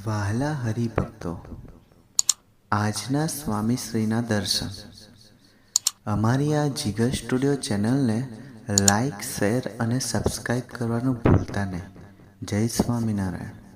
વહાલા હરિભક્તો, આજના સ્વામીશ્રીના દર્શન. અમારી આ જીગર સ્ટુડિયો ચેનલને લાઈક, શેર અને સબસ્ક્રાઈબ કરવાનું ભૂલતા નહીં. જય સ્વામિનારાયણ.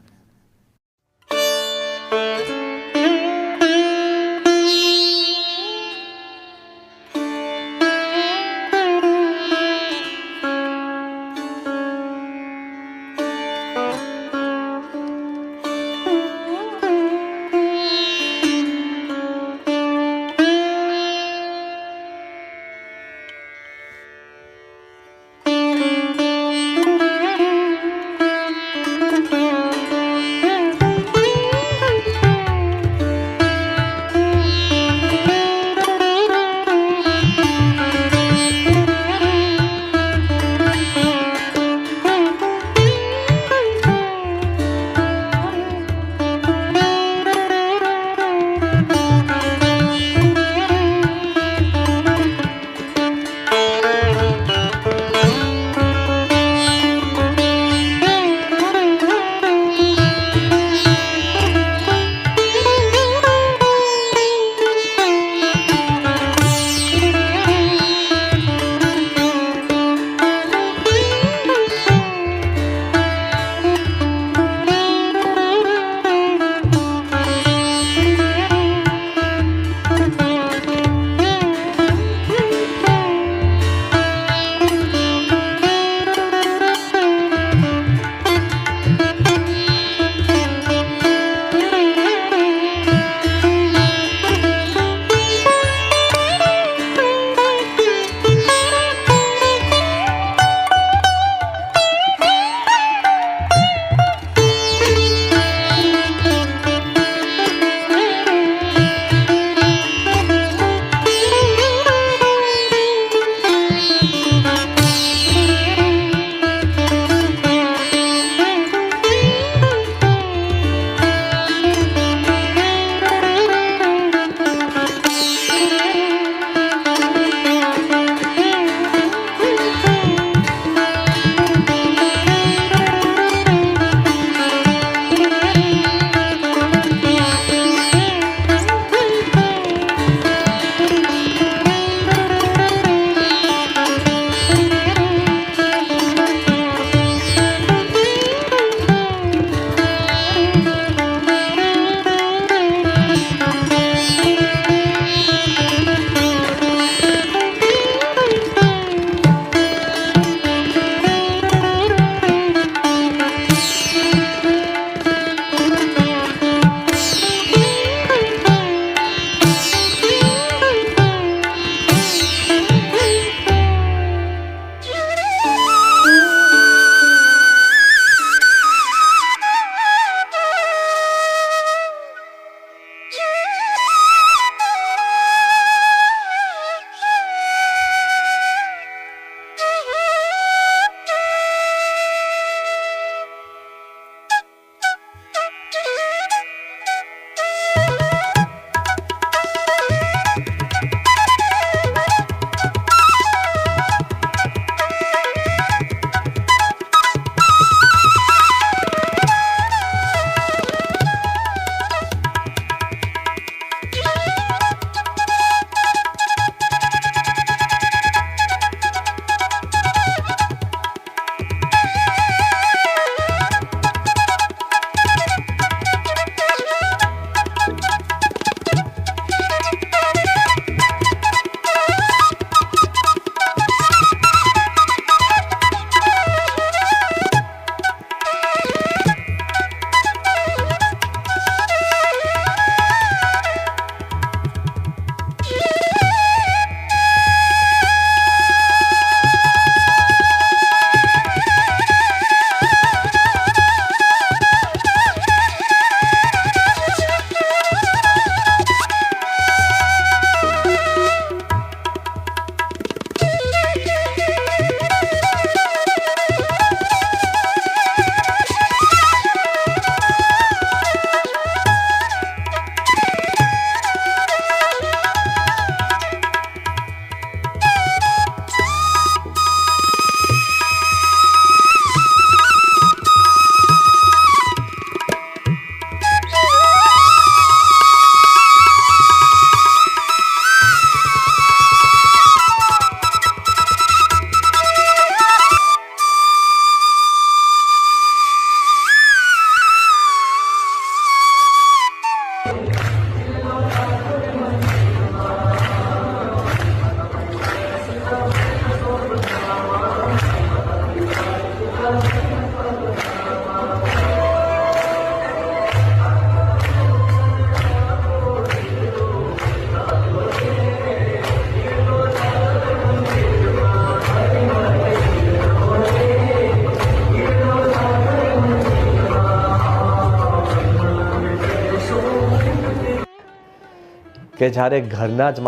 કે જ્યારે ઘરના જ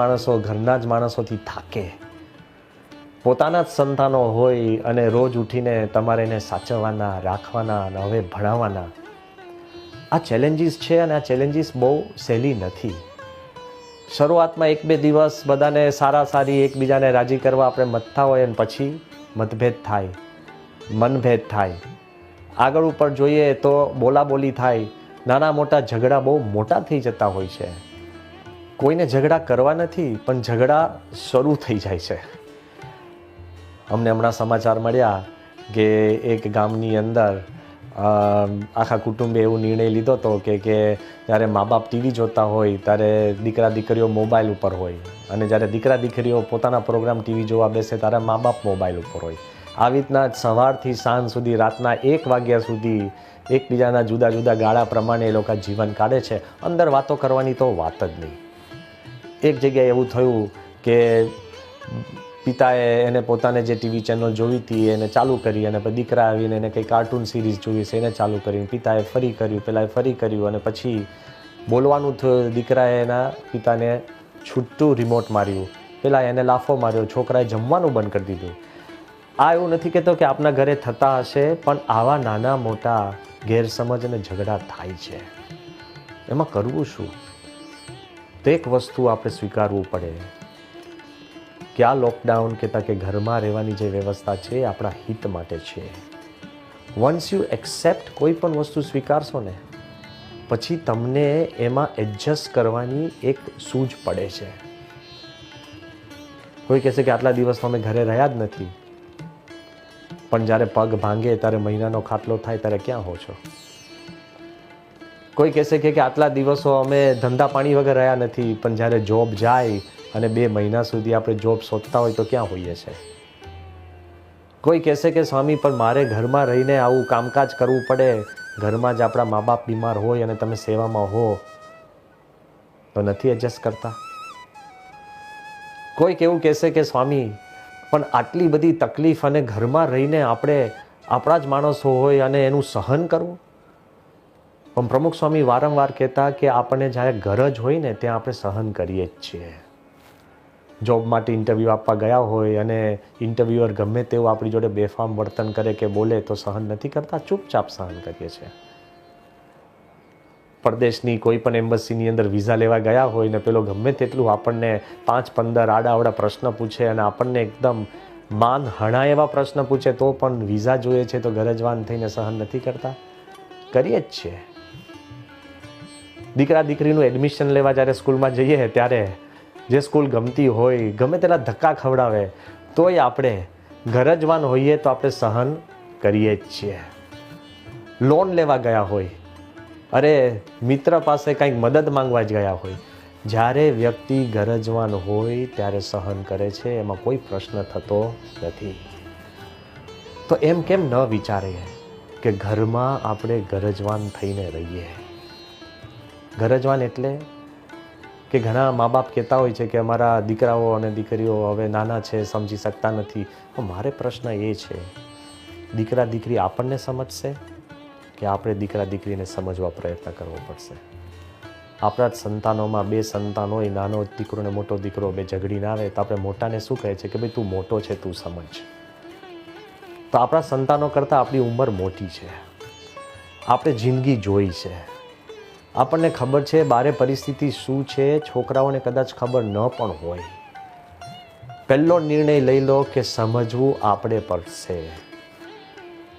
માણસોથી થાકે, પોતાના જ સંતાનો હોય અને રોજ ઉઠીને તમારે એને સાચવવાના, રાખવાના અને હવે ભણાવવાના, આ ચેલેન્જીસ છે અને આ ચેલેન્જીસ બહુ સહેલી નથી. શરૂઆતમાં 1-2 દિવસ બધાને સારી એકબીજાને રાજી કરવા આપણે મથતા હોય અને પછી મતભેદ થાય, મનભેદ થાય. આગળ ઉપર જોઈએ તો બોલાબોલી થાય, નાના મોટા ઝઘડા બહુ મોટા થઈ જતા હોય છે. કોઈને ઝઘડા કરવા નથી, પણ ઝઘડા શરૂ થઈ જાય છે. અમને હમણાં સમાચાર મળ્યા કે એક ગામની અંદર આખા કુટુંબે એવો નિર્ણય લીધો હતો કે જ્યારે મા બાપ ટીવી જોતા હોય ત્યારે દીકરા દીકરીઓ મોબાઈલ ઉપર હોય, અને જ્યારે દીકરા દીકરીઓ પોતાના પ્રોગ્રામ ટીવી જોવા બેસે ત્યારે મા બાપ મોબાઈલ ઉપર હોય. આવી રીતના સવારથી સાંજ સુધી, રાતના 1 વાગ્યા સુધી એકબીજાના જુદા જુદા ગાળા પ્રમાણે એ લોકો જીવન કાઢે છે. અંદર વાતો કરવાની તો વાત જ નહીં. એક જગ્યાએ એવું થયું કે પિતાએ એને પોતાને જે ટીવી ચેનલ જોવી હતી એને ચાલુ કરી, અને પછી દીકરા આવીને એને કંઈ કાર્ટૂન સિરીઝ જોવી છે એને ચાલુ કરી. પિતાએ ફરી કર્યું, પેલાએ ફરી કર્યું, અને પછી બોલવાનું થયું. દીકરાએ એના પિતાને છૂટું રિમોટ માર્યું, પેલા એને લાફો માર્યો, છોકરાએ જમવાનું બંધ કરી દીધું. આ એવું નથી કહેતો કે આપના ઘરે થતા હશે, પણ આવા નાના મોટા ગેરસમજ અને ઝઘડા થાય છે. એમાં કરવું શું? તો એક વસ્તુ આપણે સ્વીકારવું પડે કે આ લોકડાઉન કહેતા કે ઘરમાં રહેવાની જે વ્યવસ્થા છે એ આપણા હિત માટે છે. વન્સ યુ એક્સેપ્ટ કોઈ પણ વસ્તુ સ્વીકારશો ને, પછી તમને એમાં એડજસ્ટ કરવાની એક સૂઝ પડે છે. કોઈ કહેશે કે આટલા દિવસ તો અમે ઘરે રહ્યા જ નથી, પણ જ્યારે પગ ભાંગે ત્યારે મહિનાનો ખાટલો થાય ત્યારે ક્યાં હો છો? કોઈ કહેશે કે આટલા દિવસો અમે ધંધા પાણી વગર રહ્યા નથી, પણ જ્યારે જોબ જાય અને 2 મહિના સુધી આપણે જોબ શોધતા હોય તો ક્યાં હોઈએ છે? કોઈ કહેશે કે સ્વામી પણ મારે ઘરમાં રહીને આવું કામકાજ કરવું પડે, ઘરમાં જ આપણા મા બાપ બીમાર હોય અને તમે સેવામાં હો તો નથી એડજસ્ટ કરતા. કોઈક એવું કહેશે કે સ્વામી પણ આટલી બધી તકલીફ અને ઘરમાં રહીને આપણે આપણા જ માણસો હોય અને એનું સહન કરવું. પણ પ્રમુખ સ્વામી વારંવાર કહેતા કે આપણને જ્યારે ગરજ હોય ને ત્યાં આપણે સહન કરીએ જ છીએ. જોબ માટે ઇન્ટરવ્યૂ આપવા ગયા હોય અને ઇન્ટરવ્યુઅર ગમે તેવું આપણી જોડે બેફામ વર્તન કરે કે બોલે તો સહન નથી કરતા, ચૂપચાપ સહન કરીએ છીએ. પરદેશની કોઈ પણ એમ્બસીની અંદર વિઝા લેવા ગયા હોય ને પેલો ગમે તેટલું આપણને 5-15 આડાઅવડા પ્રશ્ન પૂછે અને આપણને એકદમ માન હણા એવા પ્રશ્ન પૂછે તો પણ વિઝા જોઈએ છે તો ગરજવાન થઈને સહન નથી કરતા, કરીએ જ છીએ. દીકરા દીકરીનું એડમિશન લેવા જ્યારે સ્કૂલમાં જઈએ ત્યારે જે સ્કૂલ ગમતી હોય ગમે તેટલા ધક્કા ખવડાવે તોય આપણે ગરજવાન હોઈએ તો આપણે સહન કરીએ જ છીએ. લોન લેવા ગયા હોય, અરે મિત્ર પાસે કંઈક મદદ માંગવા જ ગયા હોય, જ્યારે વ્યક્તિ ગરજવાન હોય ત્યારે સહન કરે છે, એમાં કોઈ પ્રશ્ન થતો નથી. તો એમ કેમ ન વિચારીએ કે ઘરમાં આપણે ગરજવાન થઈને રહીએ? ગરજવાન એટલે કે ઘણા મા બાપ કહેતા હોય છે કે અમારા દીકરાઓ અને દીકરીઓ હવે નાના છે, સમજી શકતા નથી. તો મારે પ્રશ્ન એ છે, દીકરા દીકરી આપણને સમજશે કે આપણે દીકરા દીકરીને સમજવા પ્રયત્ન કરવો પડશે? આપણા જ સંતાનોમાં 2 સંતાન હોય, નાનો દીકરો ને મોટો દીકરો, 2 ઝઘડીને આવે તો આપણે મોટાને શું કહે છે કે ભાઈ તું મોટો છે, તું સમજ. તો આપણા સંતાનો કરતાં આપણી ઉંમર મોટી છે, આપણે જિંદગી જોઈ છે, આપણને ખબર છે બારે પરિસ્થિતિ શું છે. છોકરાઓને કદાચ ખબર ન પણ હોય. પહેલો નિર્ણય લઈ લો કે સમજવું આપણે પડશે.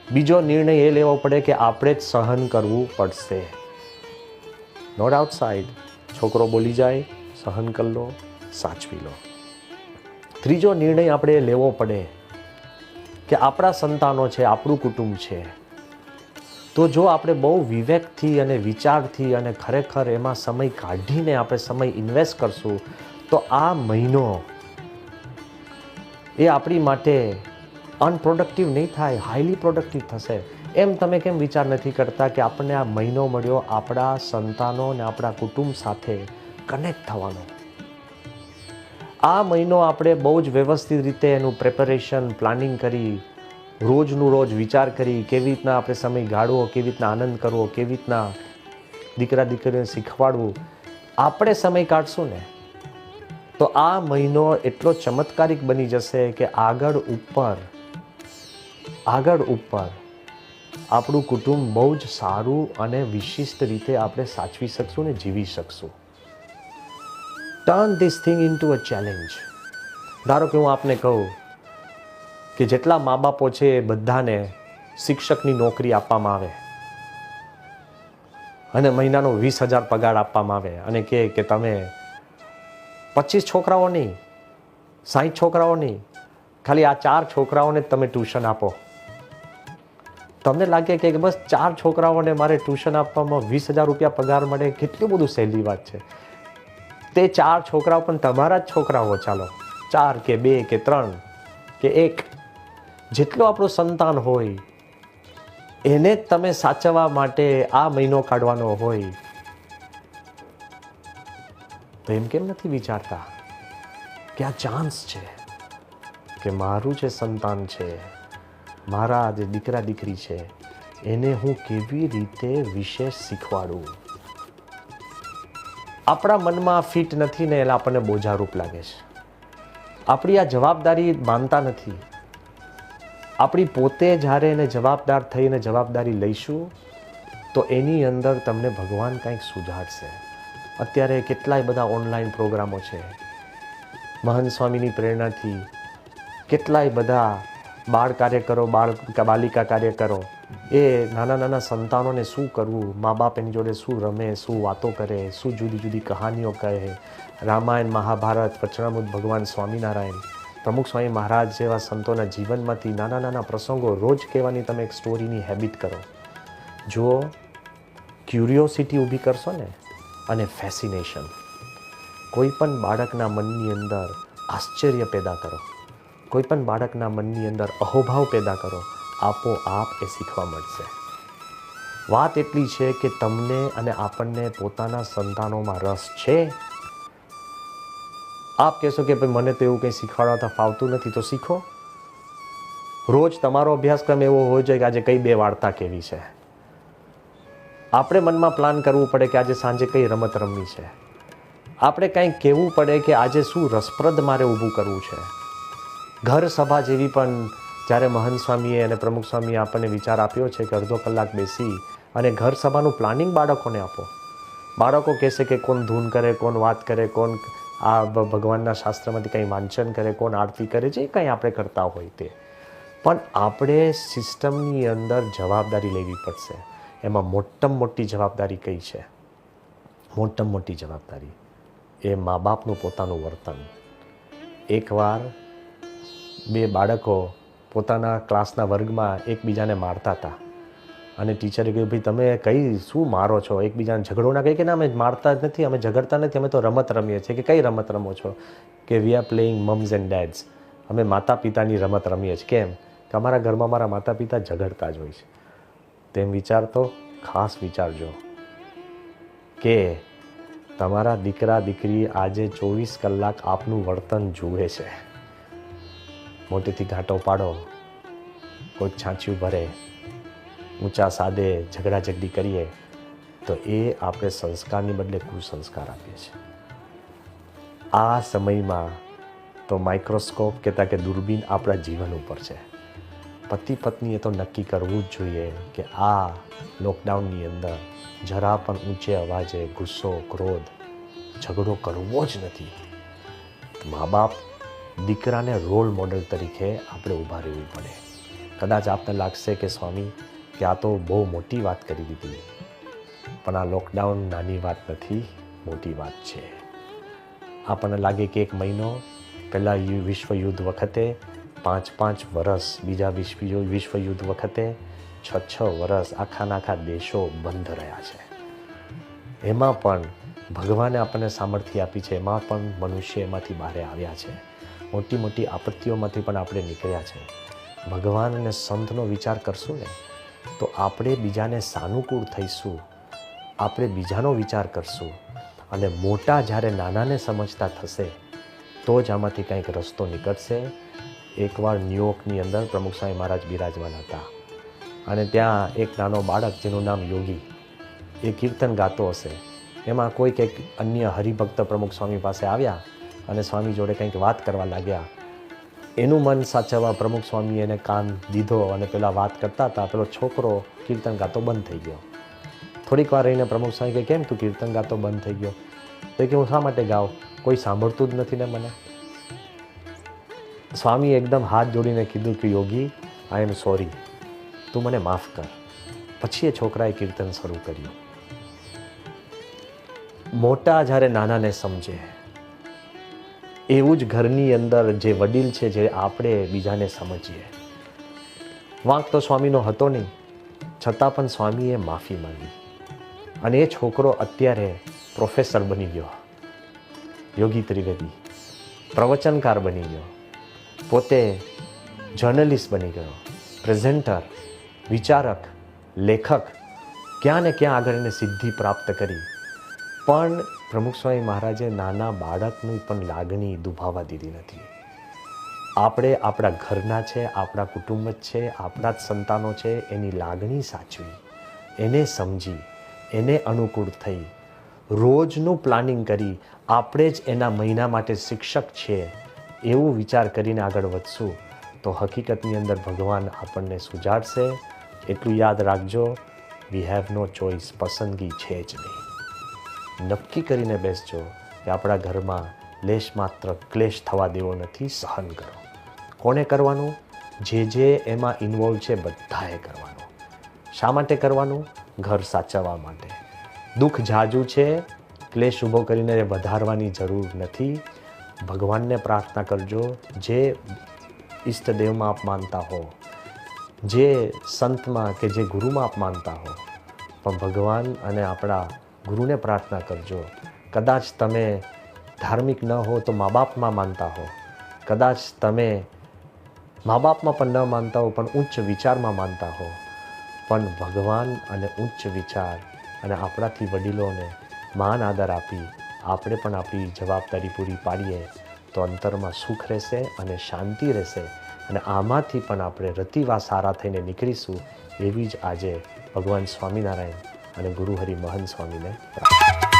બીજો નિર્ણય એ લેવો પડે કે આપણે જ સહન કરવું પડશે. Not outside. છોકરો બોલી જાય, સહન કરી લો, સાચવી લો. ત્રીજો નિર્ણય આપણે લેવો પડે કે આપણા સંતાનો છે, આપણું કુટુંબ છે, તો જો આપણે બહુ વિવેકથી અને વિચારથી અને ખરેખર એમાં સમય કાઢીને આપણે સમય ઇન્વેસ્ટ કરશું તો આ મહિનો એ આપણી માટે અનપ્રોડક્ટિવ નહીં થાય, હાઈલી પ્રોડક્ટિવ થશે. એમ તમે કેમ વિચાર નથી કરતા કે આપણને આ મહિનો મળ્યો આપણા સંતાનો અને આપણા કુટુંબ સાથે કનેક્ટ થવાનો? આ મહિનો આપણે બહુ જ વ્યવસ્થિત રીતે એનું પ્રિપેરેશન, પ્લાનિંગ કરી, રોજનું રોજ વિચાર કરી કેવી રીતના આપણે સમય ગાળવો, કેવી રીતના આનંદ કરવો, કેવી રીતના દીકરા દીકરીને શીખવાડવું. આપણે સમય કાઢશું ને તો આ મહિનો એટલો ચમત્કારિક બની જશે કે આગળ ઉપર આપણું કુટુંબ બહુ જ સારું અને વિશિષ્ટ રીતે આપણે સાચવી શકશું ને જીવી શકશું. Turn this thing into a challenge. ધારો કે હું આપને કહું કે જેટલા મા બાપો છે એ બધાને શિક્ષકની નોકરી આપવામાં આવે અને મહિનાનો 20,000 પગાર આપવામાં આવે અને કહે કે તમે 25 છોકરાઓ નહીં, 60 છોકરાઓ નહીં, ખાલી આ 4 છોકરાઓને તમે ટ્યુશન આપો. તમને લાગે કે બસ 4 છોકરાઓને મારે ટ્યુશન આપવામાં 20,000 રૂપિયા પગાર મળે, કેટલું બધું સહેલી વાત છે. તે 4 છોકરાઓ પણ તમારા જ છોકરાઓ, ચાલો 4 કે 2 કે 3 કે 1, જેટલું આપણું સંતાન હોય એને જ તમે સાચવવા માટે આ મહિનો કાઢવાનો હોય તો એમ કેમ નથી વિચારતા કે આ ચાન્સ છે કે મારું જે સંતાન છે, મારા જે દીકરા દીકરી છે, એને હું કેવી રીતે વિશેષ શીખવાડું. આપણા મનમાં ફિટ નથી ને એટલે આપણને બોજારૂપ લાગે છે. આપણી આ જવાબદારી માનતા નથી. આપણી પોતે જ્યારે એને જવાબદાર થઈને જવાબદારી લઈશું તો એની અંદર તમને ભગવાન કંઈક સુધારશે. અત્યારે કેટલાય બધા ઓનલાઈન પ્રોગ્રામો છે. મહંત સ્વામીની પ્રેરણાથી કેટલાય બધા બાળ કાર્યકરો, બાલિકા કાર્યકરો એ નાના નાના સંતાનોને શું કરવું, મા બાપ એની જોડે શું રમે, શું વાતો કરે, શું જુદી જુદી કહાનીઓ કહે, રામાયણ, મહાભારત, વચનામૃત ભગવાન સ્વામિનારાયણ, પ્રમુખ સ્વામી મહારાજ જેવા સંતોના જીવનમાંથી નાના નાના પ્રસંગો રોજ કહેવાની તમે એક સ્ટોરીની હેબિટ કરો. જો ક્યુરિયોસિટી ઊભી કરશો ને અને ફેસિનેશન, કોઈ પણ બાળકના મનની અંદર આશ્ચર્ય પેદા કરો, કોઈ પણ બાળકના મનની અંદર અહોભાવ પેદા કરો, આપોઆપ એ શીખવા મળશે. વાત એટલી છે કે તમને અને આપણને પોતાના સંતાનોમાં રસ છે. આપ કહેશો કે ભાઈ મને તો એવું કંઈ શીખવાડવા ફાવતું નથી, તો શીખો. રોજ તમારો અભ્યાસક્રમ એવો હોવો જોઈએ કે આજે કઈ 2 વાર્તા કેવી છે. આપણે મનમાં પ્લાન કરવું પડે કે આજે સાંજે કઈ રમત રમવી છે. આપણે કંઈક કહેવું પડે કે આજે શું રસપ્રદ મારે ઊભું કરવું છે. ઘર સભા જેવી પણ જ્યારે મહંત સ્વામીએ અને પ્રમુખ સ્વામીએ આપણને વિચાર આપ્યો છે કે અડધો કલાક બેસી અને ઘર સભાનું પ્લાનિંગ બાળકોને આપો. બાળકો કહેશે કે કોણ ધૂન કરે, કોણ વાત કરે, કોણ આ ભગવાનના શાસ્ત્રમાંથી કંઈ વાંચન કરે, કોણ આરતી કરે, જે કંઈ આપણે કરતા હોય તે. પણ આપણે સિસ્ટમની અંદર જવાબદારી લેવી પડશે. એમાં મોટામાં મોટી જવાબદારી કઈ છે? મોટામાં મોટી જવાબદારી એ મા બાપનું પોતાનું વર્તન. એકવાર 2 બાળકો પોતાના ક્લાસના વર્ગમાં એકબીજાને મારતા હતા અને ટીચરે કહ્યું, ભાઈ તમે શું મારો છો? એકબીજાને ઝઘડો ના કહે કે ના અમે મારતા જ નથી, અમે ઝઘડતા નથી, અમે તો રમત રમીએ છીએ. કે કઈ રમત રમો છો? કે we are playing mums and ડેડ્સ. અમે માતા પિતાની રમત રમીએ છીએ. કેમ? કે અમારા ઘરમાં મારા માતા પિતા ઝઘડતા જ હોય છે. તેમ વિચારતો ખાસ વિચારજો કે તમારા દીકરા દીકરી આજે 24 કલાક આપનું વર્તન જુએ છે. મોટેથી ઘાટો પાડો, કોઈ છાંચ્યું ભરે, ઊંચા સાદે ઝઘડાઝઘડી કરીએ તો એ આપણે સંસ્કારની બદલે કુસંસ્કાર આપીએ છીએ. આ સમયમાં તો માઇક્રોસ્કોપ કહેતા કે દૂરબીન આપણા જીવન ઉપર છે. પતિ પત્નીએ તો નક્કી કરવું જ જોઈએ કે આ લોકડાઉનની અંદર જરા પણ ઊંચે અવાજે ગુસ્સો, ક્રોધ, ઝઘડો કરવો જ નથી. મા બાપ દીકરાને રોલ મોડેલ તરીકે આપણે ઊભા રહેવું પડે. કદાચ આપને લાગશે કે સ્વામી કે આ તો બહુ મોટી વાત કરી દીધી, પણ આ લોકડાઉન નાની વાત નથી, મોટી વાત છે. આપણને લાગે કે 1 મહિનો પહેલાં વિશ્વયુદ્ધ વખતે 5 વર્ષ, બીજા વિશ્વયુદ્ધ વખતે 6 વર્ષ આખા દેશો બંધ રહ્યા છે. એમાં પણ ભગવાને આપણને સામર્થ્ય આપી છે, એમાં પણ મનુષ્ય એમાંથી બહાર આવ્યા છે. મોટી મોટી આપત્તિઓમાંથી પણ આપણે નીકળ્યા છે. ભગવાન અને સંતનો વિચાર કરશું ને તો આપણે બીજાને સાનુકૂળ થઈશું, આપણે બીજાનો વિચાર કરશું અને મોટા જ્યારે નાનાને સમજતા થશે તો જ આમાંથી કંઈક રસ્તો નીકળશે. એકવાર ન્યુયોર્કની અંદર પ્રમુખ સ્વામી મહારાજ બિરાજમાન હતા અને ત્યાં એક નાનો બાળક જેનું નામ યોગી, એ કીર્તન ગાતો હશે. એમાં કોઈક એક અન્ય હરિભક્ત પ્રમુખ સ્વામી પાસે આવ્યા અને સ્વામી જોડે કંઈક વાત કરવા લાગ્યા. એનું મન સાચવવા પ્રમુખ સ્વામીએ એને કાન દીધો અને પેલા વાત કરતા હતા. પેલો છોકરો કીર્તન ગાતો બંધ થઈ ગયો. થોડીક વાર રહીને પ્રમુખ સ્વામી કહે, કેમ તું કીર્તન ગાતો બંધ થઈ ગયો? તો કે હું શા માટે ગાઉં, કોઈ સાંભળતું જ નથી ને મને. સ્વામીએ એકદમ હાથ જોડીને કીધું કે યોગી, આઈ એમ સોરી, તું મને માફ કર. પછી એ છોકરાએ કીર્તન શરૂ કર્યું. મોટા જ્યારે નાનાને સમજે, એવું જ ઘરની અંદર જે વડીલ છે, જે આપણે બીજાને સમજીએ. વાંક તો સ્વામીનો હતો નહીં, છતાં પણ સ્વામીએ માફી માંગી. અને એ છોકરો અત્યારે પ્રોફેસર બની ગયો, યોગી ત્રિવેદી પ્રવચનકાર બની ગયો, પોતે જર્નલિસ્ટ બની ગયો, પ્રેઝેન્ટર, વિચારક, લેખક, ક્યાં ને ક્યાં આગળ એને સિદ્ધિ પ્રાપ્ત કરી. પણ પ્રમુખ સ્વામી મહારાજે નાના બાળકની પણ લાગણી દુભાવવા દીધી નથી. આપણે આપણા ઘરના છે, આપણા કુટુંબ જ છે, આપણા જ સંતાનો છે, એની લાગણી સાચવી, એને સમજી, એને અનુકૂળ થઈ, રોજનું પ્લાનિંગ કરી, આપણે જ એના મહિના માટે શિક્ષક છે એવું વિચાર કરીને આગળ વધશું તો હકીકતની અંદર ભગવાન આપણને સુજાડશે. એટલું યાદ રાખજો, વી હેવ નો ચોઇસ, પસંદગી છે જ નહીં. નક્કી કરીને બેસજો કે આપણા ઘરમાં લેશ માત્ર ક્લેશ થવા દેવો નથી, સહન કરો. કોને કરવાનું? જે એમાં ઇન્વોલ્વ છે બધાએ કરવાનું. શા માટે કરવાનું? ઘર સાચવવા માટે. દુઃખ ઝાઝું છે, ક્લેશ ઊભો કરીને વધારવાની જરૂર નથી. ભગવાનને પ્રાર્થના કરજો, જે ઈષ્ટદેવમાં આપ માનતા હો, જે સંતમાં કે જે ગુરુમાં આપ માનતા હો, પણ ભગવાન અને આપણા ગુરુને પ્રાર્થના કરજો. કદાચ તમે ધાર્મિક ન હો તો મા બાપમાં માનતા હો, કદાચ તમે મા બાપમાં પણ ન માનતા હો પણ ઉચ્ચ વિચારમાં માનતા હો, પણ ભગવાન અને ઉચ્ચ વિચાર અને આપણાથી વડીલોને માન આદર આપી આપણે પણ આપણી જવાબદારી પૂરી પાડીએ તો અંતરમાં સુખ રહેશે અને શાંતિ રહેશે. અને આમાંથી પણ આપણે રતિવા સારા થઈને નીકળીશું એવી જ આજે ભગવાન સ્વામિનારાયણ અને ગુરુ હરિ મહંત સ્વામીને પ્રાર્થના.